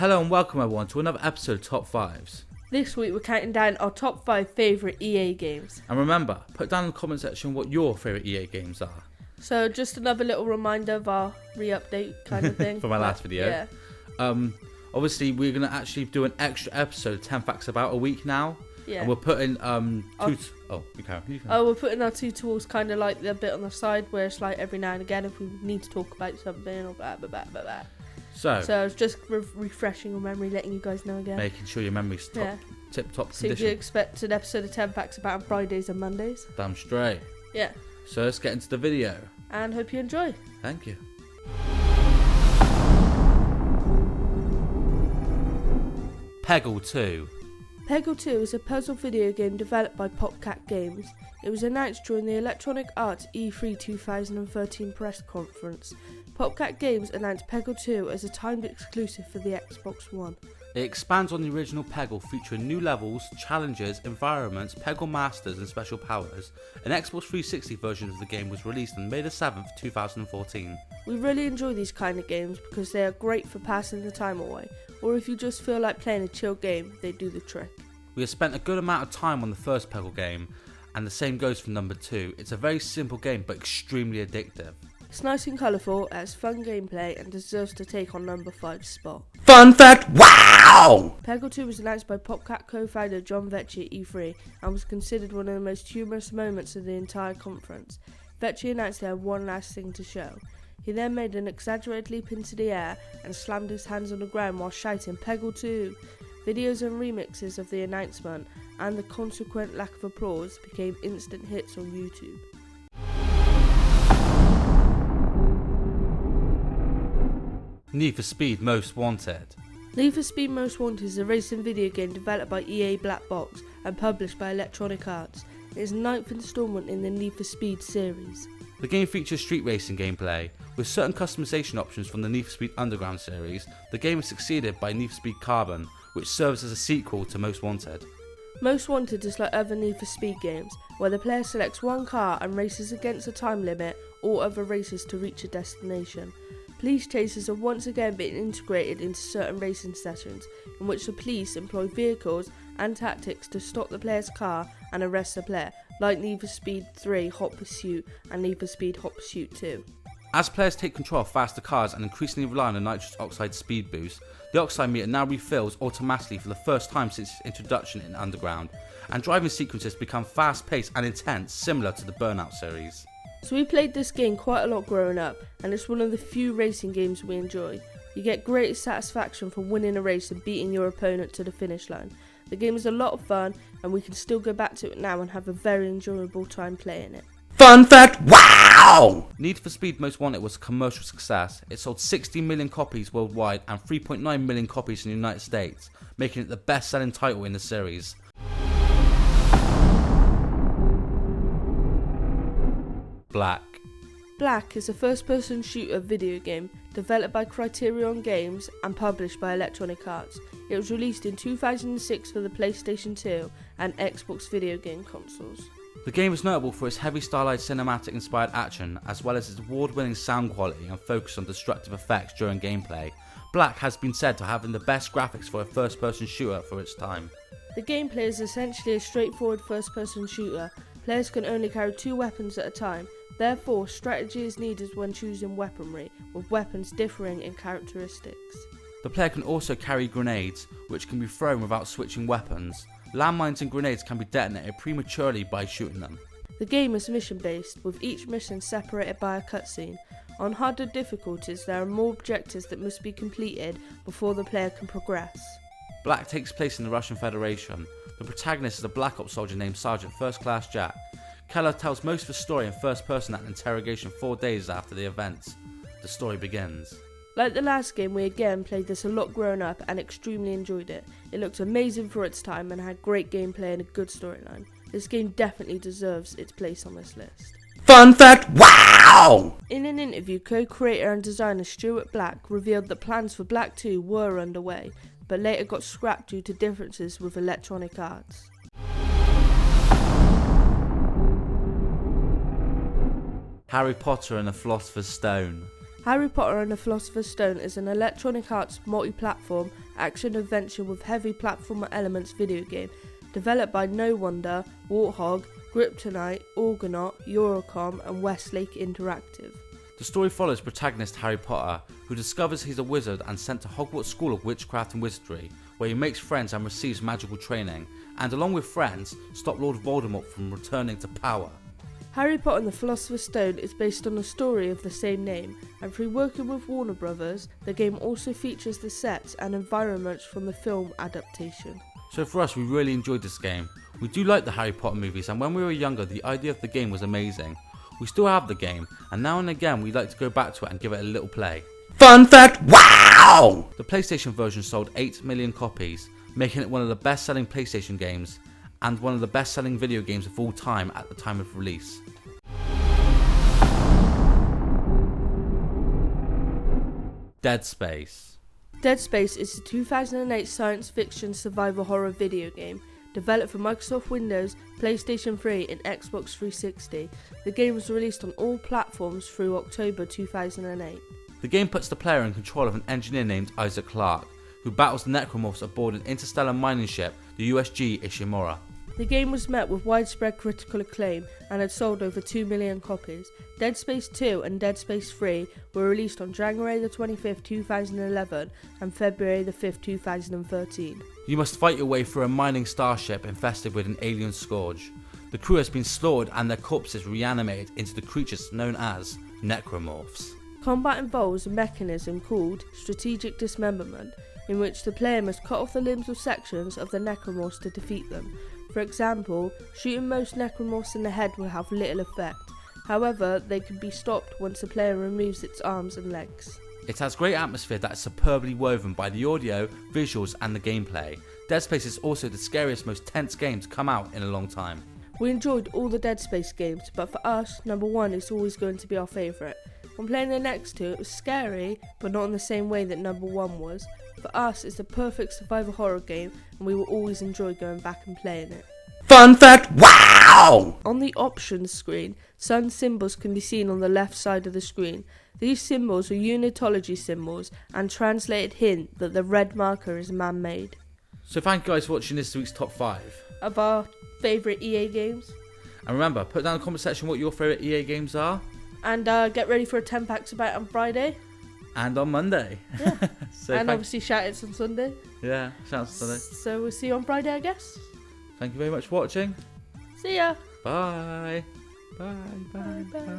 Hello and welcome everyone to another episode of Top 5s. This week we're counting down our top 5 favourite EA games. And remember, put down in the comment section what your favourite EA games are. So just another little reminder of our re-update kind of thing. From our last video. Yeah. Obviously we're going to actually do an extra episode, 10 facts about a week now. Yeah. And we're putting we're putting our tutorials kind of like the bit on the side where it's like every now and again if we need to talk about something or blah blah blah blah blah. So it's just refreshing your memory, letting you guys know again. Making sure your memory's tip-top So condition. you expect an episode of 10 facts about on Fridays and Mondays. Damn straight. Yeah. So let's get into the video. And hope you enjoy. Thank you. Peggle II. Peggle II is a puzzle video game developed by PopCat Games. It was announced during the Electronic Arts E3 2013 press conference. PopCat Games announced Peggle II as a timed exclusive for the Xbox One. It expands on the original Peggle, featuring new levels, challenges, environments, Peggle Masters and special powers. An Xbox 360 version of the game was released on May 7th, 2014. We really enjoy these kind of games because they are great for passing the time away, or if you just feel like playing a chill game, they do the trick. We have spent a good amount of time on the first Peggle game, and the same goes for number 2. It's a very simple game but extremely addictive. It's nice and colourful, it has fun gameplay and deserves to take on number 5's spot. Fun fact, wow! Peggle 2 was announced by PopCat co-founder John Vecchi at E3 and was considered one of the most humorous moments of the entire conference. Vecchi announced they had one last thing to show. He then made an exaggerated leap into the air and slammed his hands on the ground while shouting Peggle 2. Videos and remixes of the announcement and the consequent lack of applause became instant hits on YouTube. Need for Speed Most Wanted. Need for Speed Most Wanted is a racing video game developed by EA Black Box and published by Electronic Arts. It is the 9th instalment in the Need for Speed series. The game features street racing gameplay. With certain customization options from the Need for Speed Underground series, the game is succeeded by Need for Speed Carbon, which serves as a sequel to Most Wanted. Most Wanted is like other Need for Speed games, where the player selects one car and races against a time limit or other races to reach a destination. Police chases are once again being integrated into certain racing sessions, in which the police employ vehicles and tactics to stop the player's car and arrest the player, like Need for Speed 3 Hot Pursuit and Need for Speed Hot Pursuit 2. As players take control of faster cars and increasingly rely on a nitrous oxide speed boost, the oxide meter now refills automatically for the first time since its introduction in Underground, and driving sequences become fast-paced and intense, similar to the Burnout series. So we played this game quite a lot growing up, and it's one of the few racing games we enjoy. You get great satisfaction from winning a race and beating your opponent to the finish line. The game is a lot of fun, and we can still go back to it now and have a very enjoyable time playing it. Fun fact, wow! Need for Speed Most Wanted was a commercial success. It sold 60 million copies worldwide and 3.9 million copies in the United States, making it the best-selling title in the series. Black. Black is a first-person shooter video game developed by Criterion Games and published by Electronic Arts. It was released in 2006 for the PlayStation 2 and Xbox video game consoles. The game is notable for its heavy stylized cinematic-inspired action, as well as its award-winning sound quality and focus on destructive effects during gameplay. Black has been said to have the best graphics for a first-person shooter for its time. The gameplay is essentially a straightforward first-person shooter. Players can only carry 2 weapons at a time. Therefore, strategy is needed when choosing weaponry, with weapons differing in characteristics. The player can also carry grenades, which can be thrown without switching weapons. Landmines and grenades can be detonated prematurely by shooting them. The game is mission-based, with each mission separated by a cutscene. On harder difficulties, there are more objectives that must be completed before the player can progress. Black takes place in the Russian Federation. The protagonist is a Black Ops soldier named Sergeant First Class Jack. Keller tells most of the story in first person at an interrogation 4 days after the events. The story begins. Like the last game, we again played this a lot growing up and extremely enjoyed it. It looked amazing for its time and had great gameplay and a good storyline. This game definitely deserves its place on this list. Fun fact, wow! In an interview, co-creator and designer Stuart Black revealed that plans for Black 2 were underway, but later got scrapped due to differences with Electronic Arts. Harry Potter and the Philosopher's Stone. Harry Potter and the Philosopher's Stone is an Electronic Arts multi-platform action-adventure with heavy platformer elements video game, developed by No Wonder, Warthog, Kryptonite, Orgonaut, Eurocom and Westlake Interactive. The story follows protagonist Harry Potter, who discovers he's a wizard and sent to Hogwarts School of Witchcraft and Wizardry, where he makes friends and receives magical training, and along with friends, stop Lord Voldemort from returning to power. Harry Potter and the Philosopher's Stone is based on a story of the same name, and through working with Warner Brothers, the game also features the sets and environments from the film adaptation. So for us, we really enjoyed this game. We do like the Harry Potter movies, and when we were younger, the idea of the game was amazing. We still have the game, and now and again we like to go back to it and give it a little play. Fun fact, wow! The PlayStation version sold 8 million copies, making it one of the best-selling PlayStation games, and one of the best-selling video games of all time at the time of release. Dead Space. Dead Space is a 2008 science fiction survival horror video game, developed for Microsoft Windows, PlayStation 3 and Xbox 360. The game was released on all platforms through October 2008. The game puts the player in control of an engineer named Isaac Clarke, who battles the necromorphs aboard an interstellar mining ship, the USG Ishimura. The game was met with widespread critical acclaim and had sold over 2 million copies. Dead Space 2 and Dead Space 3 were released on January 25th, 2011 and February 5th, 2013. You must fight your way through a mining starship infested with an alien scourge. The crew has been slaughtered and their corpses reanimated into the creatures known as necromorphs. Combat involves a mechanism called strategic dismemberment, in which the player must cut off the limbs or sections of the necromorphs to defeat them. For example, shooting most necromorphs in the head will have little effect. However, they can be stopped once the player removes its arms and legs. It has great atmosphere that is superbly woven by the audio, visuals and the gameplay. Dead Space is also the scariest, most tense game to come out in a long time. We enjoyed all the Dead Space games, but for us, number 1 is always going to be our favourite. When playing the next two, it was scary, but not in the same way that number 1 was. For us, it's the perfect survival horror game, and we will always enjoy going back and playing it. Fun fact, wow! On the options screen, some symbols can be seen on the left side of the screen. These symbols are unitology symbols and translated hint that the red marker is man-made. So thank you guys for watching this week's top 5. Of our favourite EA games. And remember, put down in the comment section what your favourite EA games are. And get ready for a 10 packs about on Friday. And on Monday. Yeah. So and obviously shout outs on Sunday. Yeah, shout outs on Sunday. So we'll see you on Friday, I guess. Thank you very much for watching. See ya. Bye. Bye, bye, Bye, bye. bye.